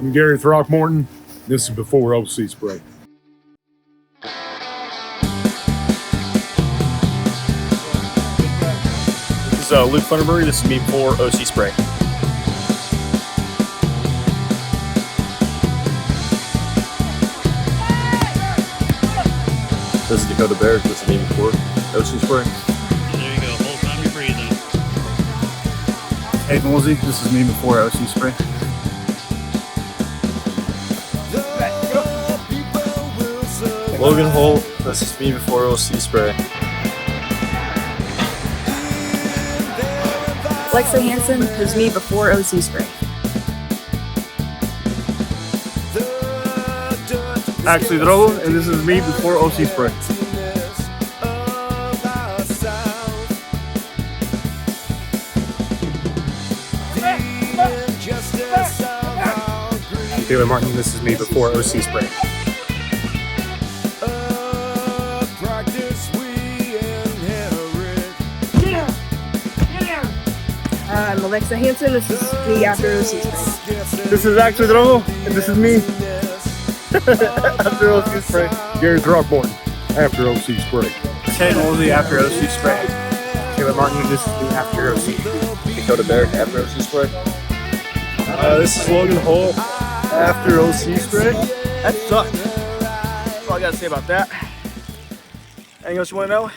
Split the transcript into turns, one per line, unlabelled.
I'm Gary Throckmorton. This is before OC spray.
This is Luke Funderbury. This is me before OC spray.
This is Dakota Baird. This is me before OC spray.
There you go. Whole time you're breathing.
Hayden Woolsey, this is me before OC spray.
Logan Holt. This is me before OC spray.
Alexa Hansen, this is me before OC spray.
Ashley Drogo, and this is me before OC spray.
Taylor Martin. This is me before OC spray.
I'm Alexa Hansen, this is me after OC spray.
This is Ashley Drogo, and this is me after OC spray.
Gary Throckmorton after OC spray.
Hayden Woolsey after OC spray.
Taylor Martin. This is me after OC.
Dakota Baird after OC spray.
This is Logan Holt after OC spray. That sucked. That's all I gotta say about that. Anything else you wanna know?